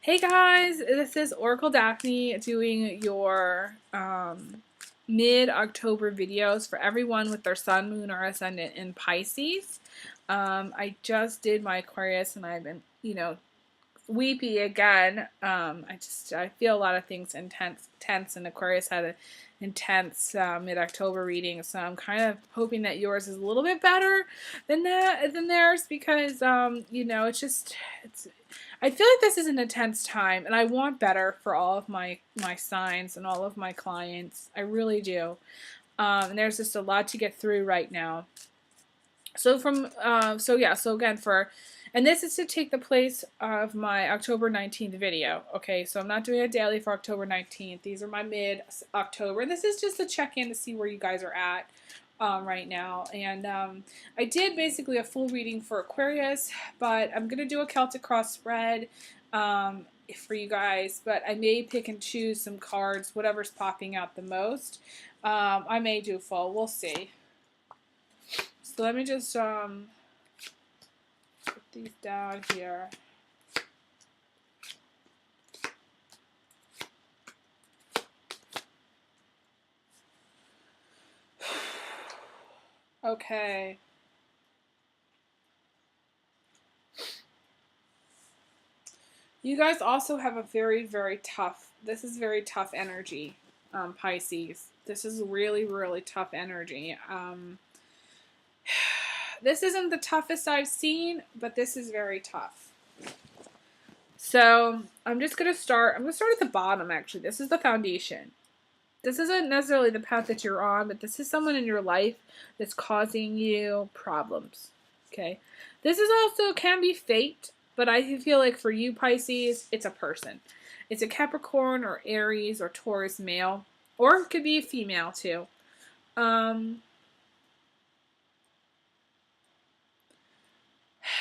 Hey guys, this is Oracle Daphne doing your mid-October videos for everyone with their Sun, Moon, or Ascendant in Pisces. I just did my Aquarius and I've been, weepy again. I feel a lot of things tense, and Aquarius had an intense mid-October reading, so I'm kind of hoping that yours is a little bit better than theirs because it's I feel like this is an intense time, and I want better for all of my signs and all of my clients. I really do. And there's just a lot to get through right now. So again and this is to take the place of my October 19th video. Okay, so I'm not doing a daily for October 19th. These are my mid-October. This is just a check-in to see where you guys are at right now. And I did basically a full reading for Aquarius, but I'm going to do a Celtic cross spread for you guys, but I may pick and choose some cards, whatever's popping out the most. I may do full. We'll see. So let me just put these down here. Okay. You guys also have a very, very tough, this is very tough energy, Pisces. This is really, really tough energy. This isn't the toughest I've seen, but this is very tough. So I'm going to start at the bottom, actually. This is the foundation. This isn't necessarily the path that you're on, but this is someone in your life that's causing you problems. Okay? This is also can be fate, but I feel like for you, Pisces, it's a person. It's a Capricorn or Aries or Taurus male, or it could be a female too.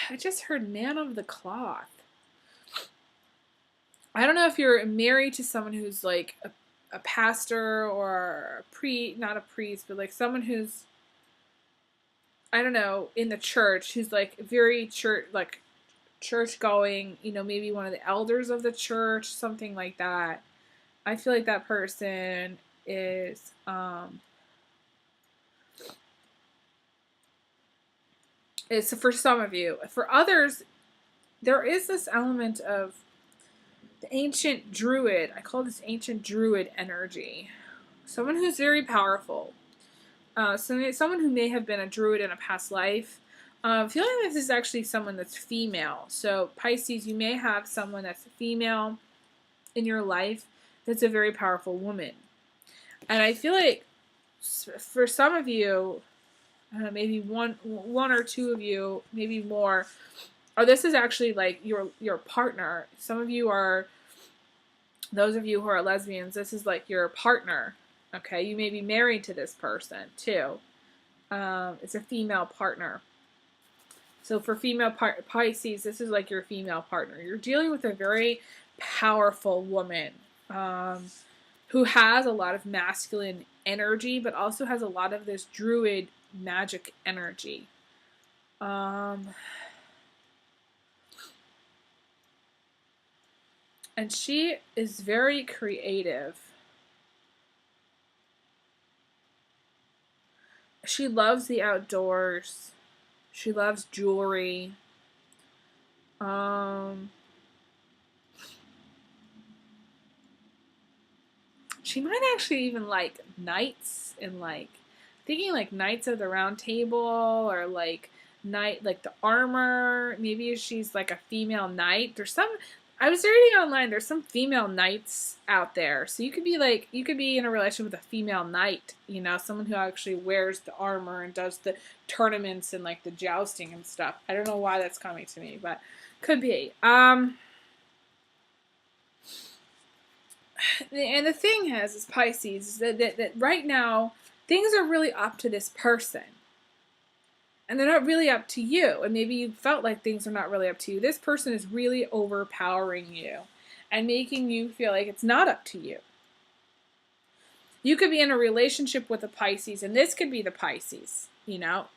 I just heard man of the cloth. I don't know if you're married to someone who's like a pastor or not a priest, but like someone who's, I don't know, in the church, who's like very church going, maybe one of the elders of the church, something like that. I feel like that person is it's for some of you. For others, there is this element of the ancient druid. I call this ancient druid energy. Someone who's very powerful. Someone who may have been a druid in a past life. Feeling like this is actually someone that's female. So Pisces, you may have someone that's female in your life that's a very powerful woman. And I feel like for some of you, maybe one or two of you, maybe more, or this is actually like your partner. Some of you are, those of you who are lesbians, this is like your partner. Okay, you may be married to this person too. It's a female partner. So for female Pisces, this is like your female partner. You're dealing with a very powerful woman who has a lot of masculine energy, but also has a lot of this druid magic energy. And she is very creative. She loves the outdoors. She loves jewelry. She might actually even like knights and thinking like Knights of the Round Table or like the armor. Maybe she's like a female knight. I was reading online, there's some female knights out there. So you could be in a relationship with a female knight, someone who actually wears the armor and does the tournaments and like the jousting and stuff. I don't know why that's coming to me, but could be. And the thing is Pisces, that right now things are really up to this person. And they're not really up to you. And maybe you felt like things are not really up to you. This person is really overpowering you and making you feel like it's not up to you. You could be in a relationship with a Pisces, and this could be the Pisces,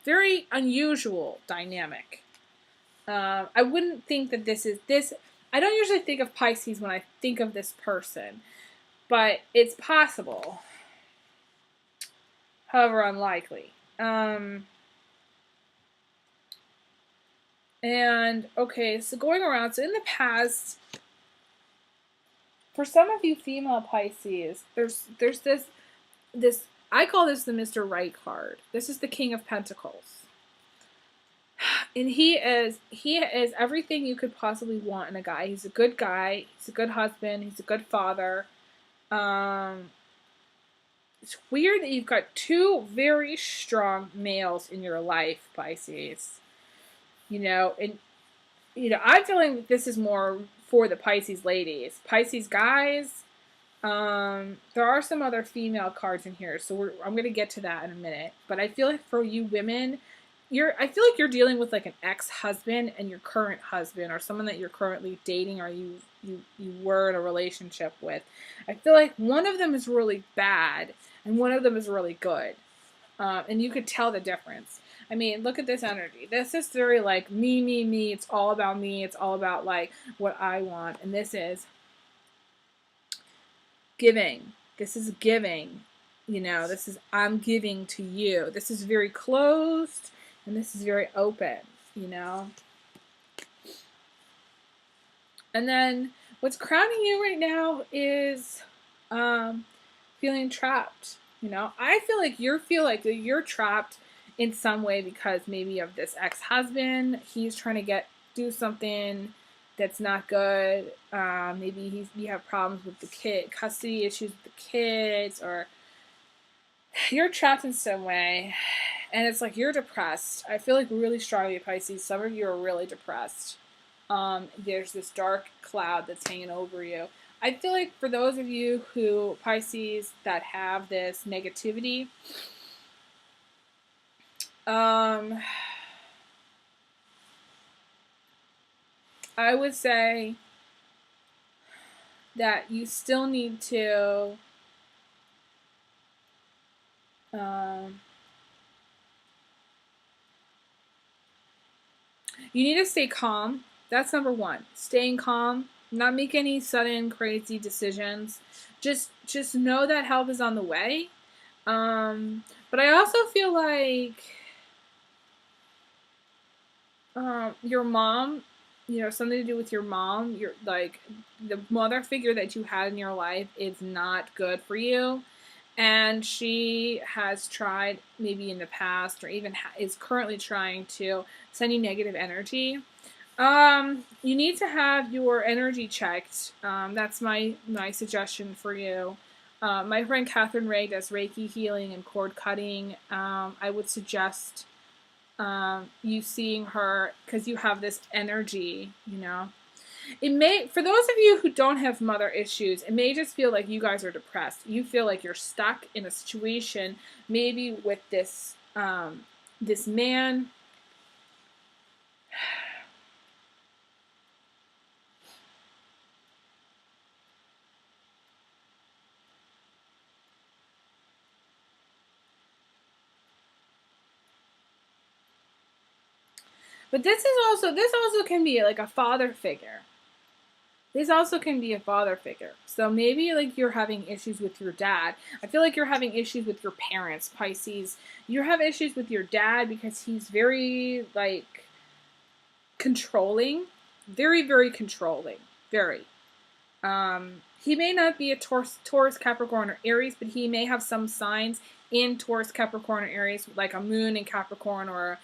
very unusual dynamic. I wouldn't think that this I don't usually think of Pisces when I think of this person, but it's possible. However, unlikely. And okay, so going around, so in the past, for some of you female Pisces, there's this I call this the Mr. Right card. This is the King of Pentacles. And he is everything you could possibly want in a guy. He's a good guy, he's a good husband, he's a good father. It's weird that you've got two very strong males in your life, Pisces. And I'm feeling that this is more for the Pisces ladies. Pisces guys, there are some other female cards in here, so I'm going to get to that in a minute. But I feel like for you women, I feel like you're dealing with like an ex-husband and your current husband, or someone that you're currently dating, or you were in a relationship with. I feel like one of them is really bad and one of them is really good, and you could tell the difference. I mean, look at this energy. This is very like me, me, me. It's all about me. It's all about like what I want, and this is giving. This is giving. This is I'm giving to you. This is very closed. And this is very open, And then what's crowning you right now is feeling trapped. I feel like you're trapped in some way because maybe of this ex-husband. He's trying to do something that's not good. Maybe you have problems with the custody issues with the kids, or you're trapped in some way. And it's like you're depressed. I feel like really strongly, Pisces. Some of you are really depressed. There's this dark cloud that's hanging over you. I feel like for those of you who, Pisces, that have this negativity, I would say that you still need to you need to stay calm. That's number one. Staying calm. Not make any sudden crazy decisions. Just know that help is on the way. But I also feel like your mom, something to do with your mom. You're like the mother figure that you had in your life is not good for you. And she has tried, maybe in the past, or even is currently trying to send you negative energy. You need to have your energy checked. That's my suggestion for you. My friend Catherine Ray does Reiki healing and cord cutting. I would suggest you seeing her, because you have this energy, It may, for those of you who don't have mother issues, it may just feel like you guys are depressed. You feel like you're stuck in a situation, maybe with this this man. But this also can be like a father figure. This also can be a father figure. So maybe like you're having issues with your dad. I feel like you're having issues with your parents, Pisces. You have issues with your dad because he's very like controlling. Very, very controlling. Very. He may not be a Taurus, Capricorn, or Aries, but he may have some signs in Taurus, Capricorn, or Aries, like a moon in Capricorn, or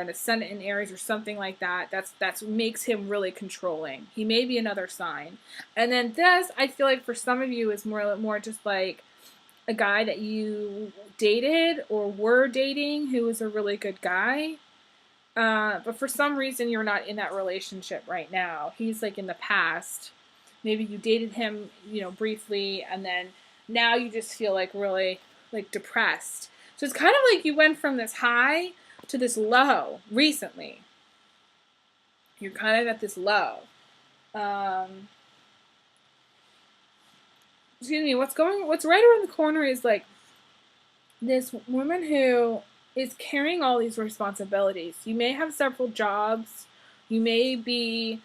an ascendant in Aries, or something like that. That's makes him really controlling. He may be another sign. And then this, I feel like for some of you, is more just like a guy that you dated or were dating who was a really good guy. But for some reason, you're not in that relationship right now. He's like in the past. Maybe you dated him, briefly, and then now you just feel like really like depressed. So it's kind of like you went from this high to this low recently. You're kind of at this low. Excuse me, what's right around the corner is like this woman who is carrying all these responsibilities. You may have several jobs. You may be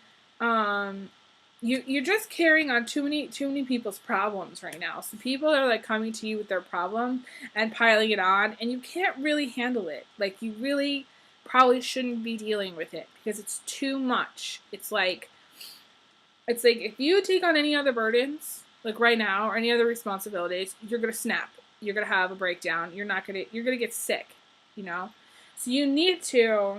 you're just carrying on too many people's problems right now. So people are like coming to you with their problem and piling it on, and you can't really handle it. Like you really probably shouldn't be dealing with it because it's too much. It's like if you take on any other burdens, like right now, or any other responsibilities, you're gonna snap. You're gonna have a breakdown. You're gonna get sick, you know? So you need to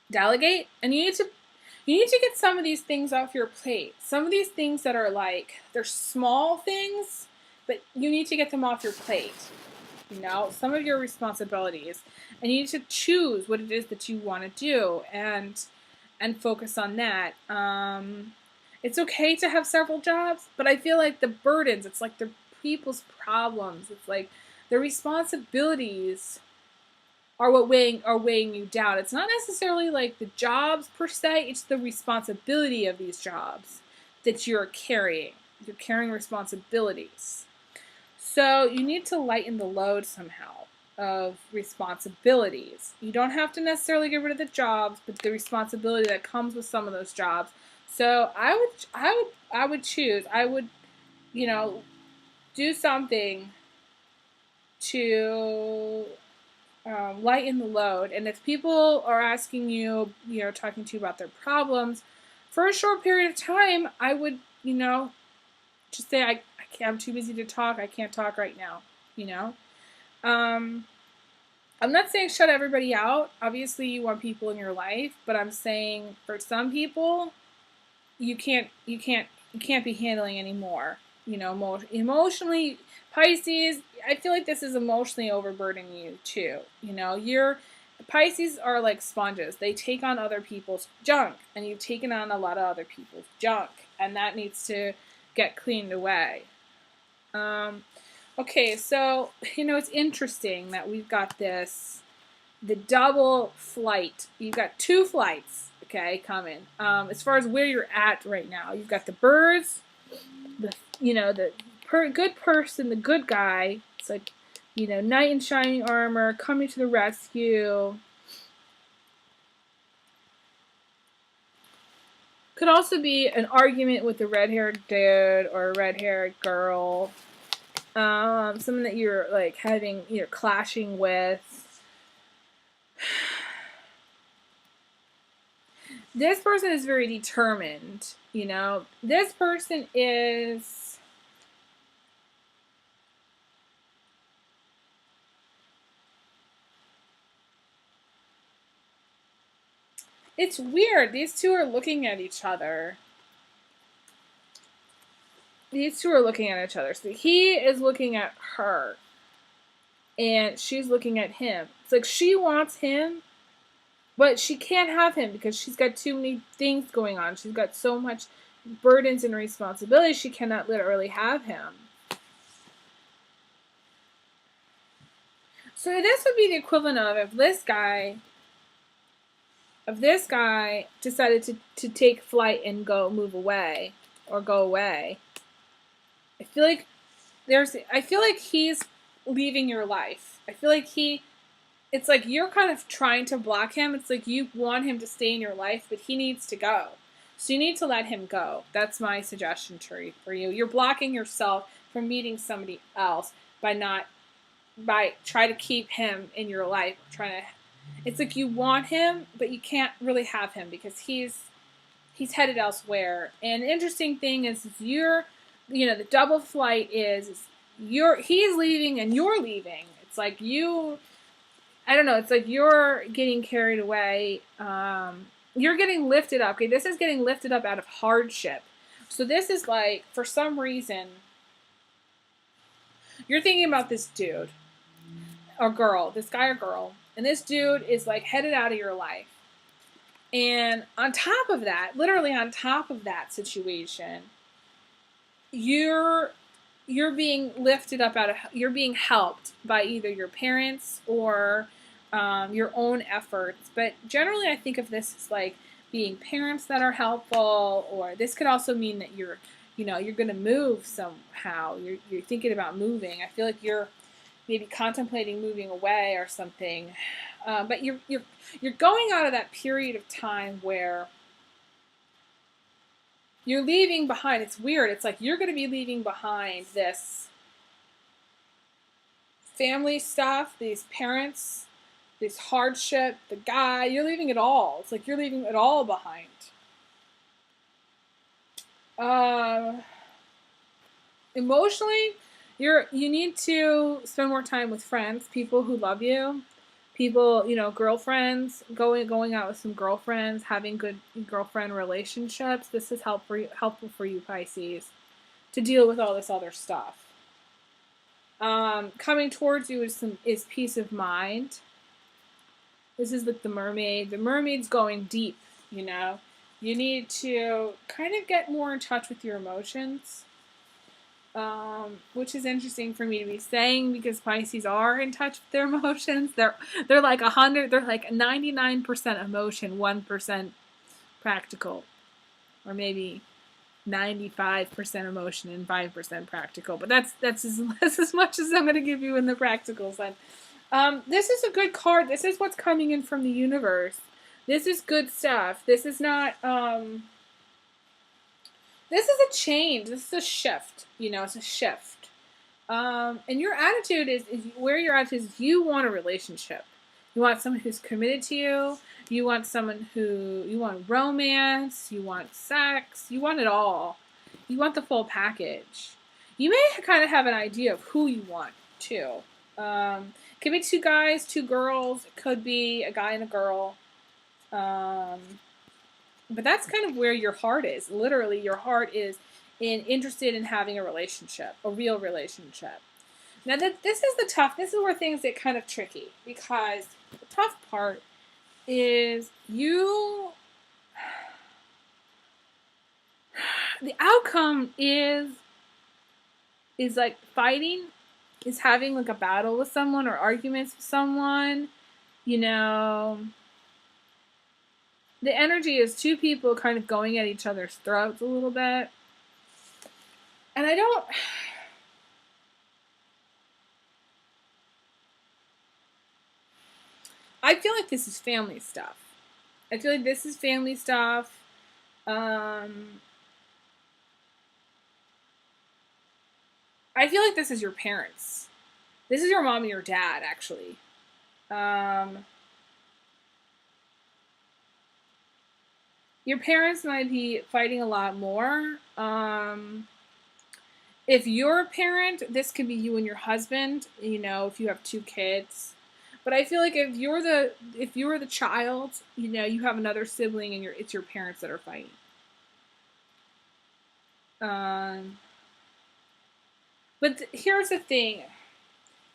delegate, and you need to get some of these things off your plate. Some of these things that are like they're small things, but you need to get them off your plate. You know, some of your responsibilities, and you need to choose what it is that you want to do and focus on that. It's okay to have several jobs, but I feel like the burdens, it's like the people's problems, it's like the responsibilities are weighing you down. It's not necessarily like the jobs per se, it's the responsibility of these jobs that you're carrying. You're carrying responsibilities. So you need to lighten the load somehow of responsibilities. You don't have to necessarily get rid of the jobs, but the responsibility that comes with some of those jobs. So I would, you know, do something to lighten the load. And if people are asking you, talking to you about their problems for a short period of time, I would, just say, I'm too busy to talk. I can't talk right now, you know. I'm not saying shut everybody out. Obviously, you want people in your life, but I'm saying for some people, you can't be handling anymore. Emotionally, Pisces, I feel like this is emotionally overburdening you too. Pisces are like sponges. They take on other people's junk, and you've taken on a lot of other people's junk, and that needs to get cleaned away. Okay, so, it's interesting that we've got the double flight. You've got two flights, okay, coming. As far as where you're at right now, you've got the birds, the good person, the good guy. It's like, knight in shining armor, coming to the rescue. Could also be an argument with a red-haired dude or a red-haired girl. Someone that you're like clashing with. This person is very determined, This person is it's weird. These two are looking at each other. So he is looking at her, and she's looking at him. It's like she wants him, but she can't have him because she's got too many things going on. She's got so much burdens and responsibilities. She cannot literally have him. So this would be the equivalent of if this guy decided to take flight and move away or go away. I feel like he's leaving your life. I feel like it's like you're kind of trying to block him. It's like you want him to stay in your life, but he needs to go. So you need to let him go. That's my suggestion for you. You're blocking yourself from meeting somebody else by trying to keep him in your life. It's like you want him, but you can't really have him because he's headed elsewhere. And the interesting thing is the double flight is he's leaving and you're leaving. It's like I don't know, it's like you're getting carried away. You're getting lifted up. Okay, this is getting lifted up out of hardship. So this is like, for some reason, you're thinking about this dude or girl, this guy or girl, and this dude is like headed out of your life. And on top of that, literally on top of that situation, you're being lifted up you're being helped by either your parents or your own efforts. But generally I think of this as like being parents that are helpful, or this could also mean that you're going to move somehow. You're thinking about moving. I feel like you're maybe contemplating moving away or something. But you're going out of that period of time where you're leaving behind. It's weird. It's like you're going to be leaving behind this family stuff, these parents, this hardship, the guy. You're leaving it all. It's like you're leaving it all behind. Emotionally, you need to spend more time with friends, people who love you, people, girlfriends, going out with some girlfriends, having good girlfriend relationships. This is helpful for you, Pisces, to deal with all this other stuff. Coming towards you is peace of mind. This is like the mermaid. The mermaid's going deep, You need to kind of get more in touch with your emotions. Which is interesting for me to be saying because Pisces are in touch with their emotions. They're like 100. They're like 99% emotion, 1% practical, or maybe 95% emotion and 5% practical. But that's as much as I'm going to give you in the practical side. This is a good card. This is what's coming in from the universe. This is good stuff. This is not. This is a change. This is a shift. It's a shift. And your attitude is where your attitude is. You want a relationship. You want someone who's committed to you. You want someone you want romance. You want sex. You want it all. You want the full package. You may kind of have an idea of who you want too. Could be 2 guys, 2 girls. It could be a guy and a girl. But that's kind of where your heart is. Literally, your heart is interested in having a relationship, a real relationship. Now, this is where things get kind of tricky, because the tough part is the outcome is like fighting, is having like a battle with someone or arguments with someone, The energy is 2 people kind of going at each other's throats a little bit. And I feel like this is family stuff. I feel like this is family stuff. I feel like this is your parents. This is your mom and your dad, actually. Your parents might be fighting a lot more. If you're a parent, this could be you and your husband, if you have 2 kids. But I feel like if you're the child, you have another sibling and it's your parents that are fighting. But here's the thing.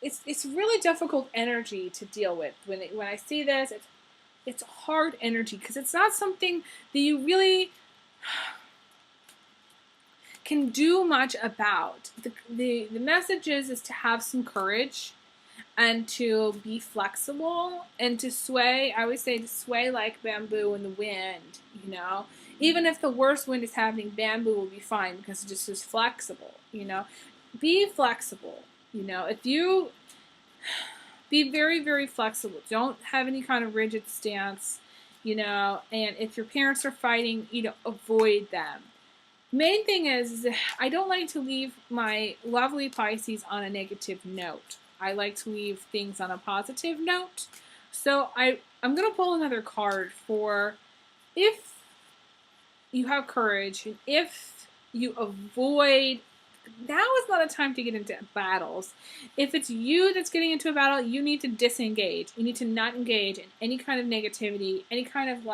It's really difficult energy to deal with. When I see this, it's hard energy because it's not something that you really can do much about. The message is to have some courage and to be flexible and to sway. I always say to sway like bamboo in the wind, Even if the worst wind is happening, bamboo will be fine because it just is flexible, Be flexible, If you be very, very flexible. Don't have any kind of rigid stance, and if your parents are fighting, avoid them. Main thing is I don't like to leave my lovely Pisces on a negative note. I like to leave things on a positive note. So I'm going to pull another card for if you have courage and if you avoid. Now is not a time to get into battles. If it's you that's getting into a battle, you need to disengage. You need to not engage in any kind of negativity, any kind of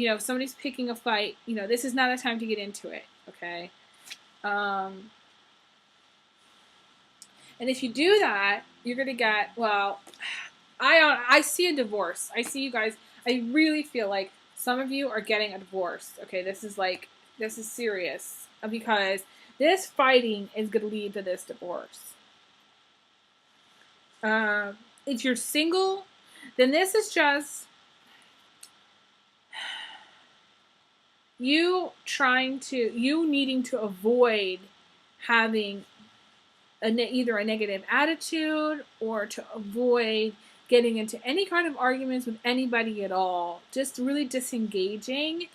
if somebody's picking a fight, this is not a time to get into it, okay? And if you do that, you're going to get, I see a divorce. I see you guys, I really feel like some of you are getting a divorce, okay? This is serious because this fighting is going to lead to this divorce. If you're single, then this is just you needing to avoid having either a negative attitude or to avoid getting into any kind of arguments with anybody at all. Just really disengaging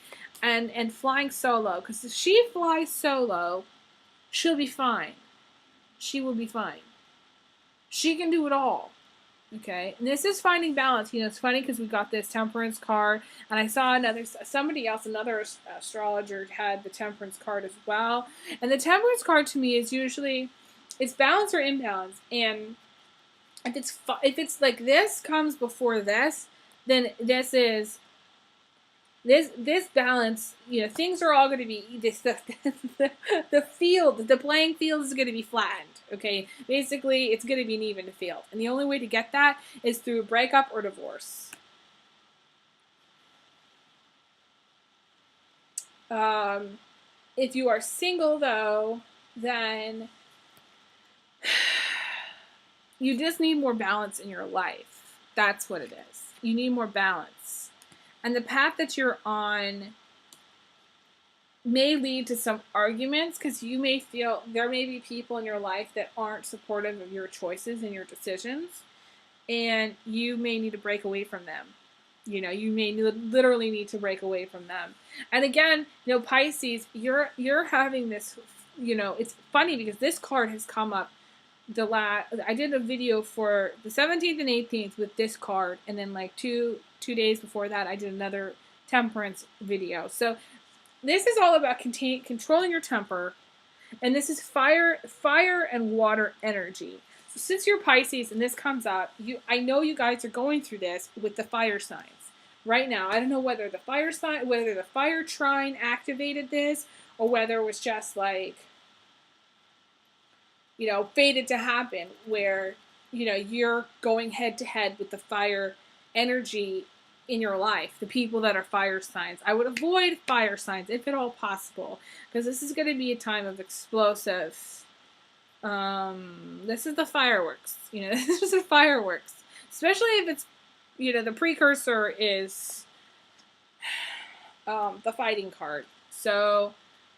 and flying solo. Because if she flies solo, she'll be fine. She will be fine. She can do it all. Okay, and this is finding balance. You know, it's funny because we got this temperance card, and I saw somebody else, another astrologer had the temperance card as well. And the temperance card to me is usually, it's balance or imbalance. And if it's like this comes before this, then this balance, you know, things are all going to be the playing field is going to be flattened. Okay, basically, it's going to be an even field, and the only way to get that is through a breakup or divorce. If you are single, though, then you just need more balance in your life. That's what it is. You need more balance. And the path that you're on may lead to some arguments because you may feel there may be people in your life that aren't supportive of your choices and your decisions, and you may need to break away from them. You know, you may literally need to break away from them. And again, you know, Pisces, you're having this, you know, it's funny because this card has come up I did a video for the 17th and 18th with this card, and then like two days before that I did another temperance video. So this is all about controlling your temper, and this is fire and water energy. So since you're Pisces and this comes up, I know you guys are going through this with the fire signs right now. I don't know whether the fire trine activated this, or whether it was just like, you know, fated to happen, where, you know, you're going head to head with the fire energy in your life, the people that are fire signs. I would avoid fire signs if at all possible, because this is going to be a time of explosive. This is the fireworks. You know, this is the fireworks, especially if it's, you know, the precursor is the fighting card. So,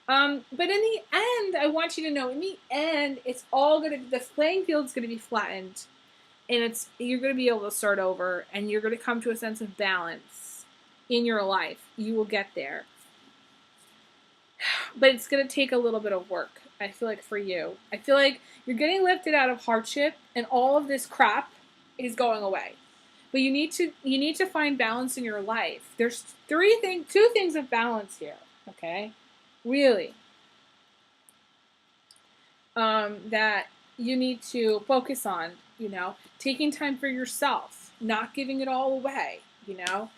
but in the end, I want you to know, in the end, it's all the playing field's gonna be flattened, and you're gonna be able to start over, and you're gonna come to a sense of balance in your life. You will get there, but it's gonna take a little bit of work. I feel like for you, I feel like you're getting lifted out of hardship, and all of this crap is going away. But you need to find balance in your life. There's two things of balance here. Okay. Really, that you need to focus on, you know, taking time for yourself, not giving it all away, you know,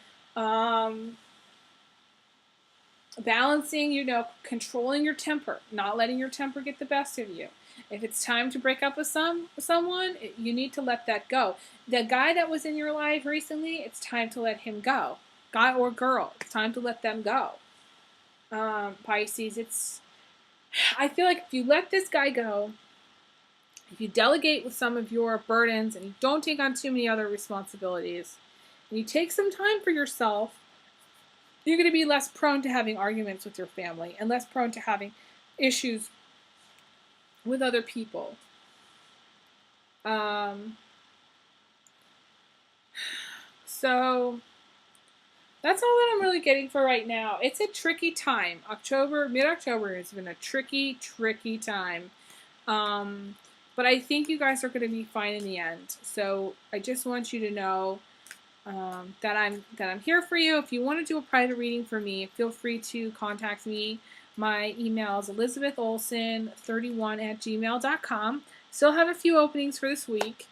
balancing, you know, controlling your temper, not letting your temper get the best of you. If it's time to break up with someone, you need to let that go. The guy that was in your life recently, it's time to let him go. Guy or girl, it's time to let them go. Pisces, I feel like if you let this guy go, if you delegate with some of your burdens and you don't take on too many other responsibilities, and you take some time for yourself, you're going to be less prone to having arguments with your family and less prone to having issues with other people. So that's all that I'm really getting for right now. It's a tricky time. Mid-October has been a tricky time. But I think you guys are going to be fine in the end. So I just want you to know that I'm here for you. If you want to do a private reading for me, feel free to contact me. My email is elizabetholson31@gmail.com. Still have a few openings for this week.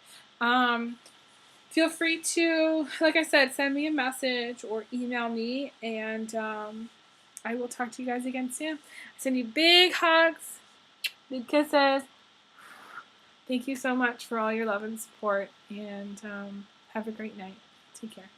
Feel free to, like I said, send me a message or email me, and I will talk to you guys again soon. I send you big hugs, big kisses. Thank you so much for all your love and support, and have a great night. Take care.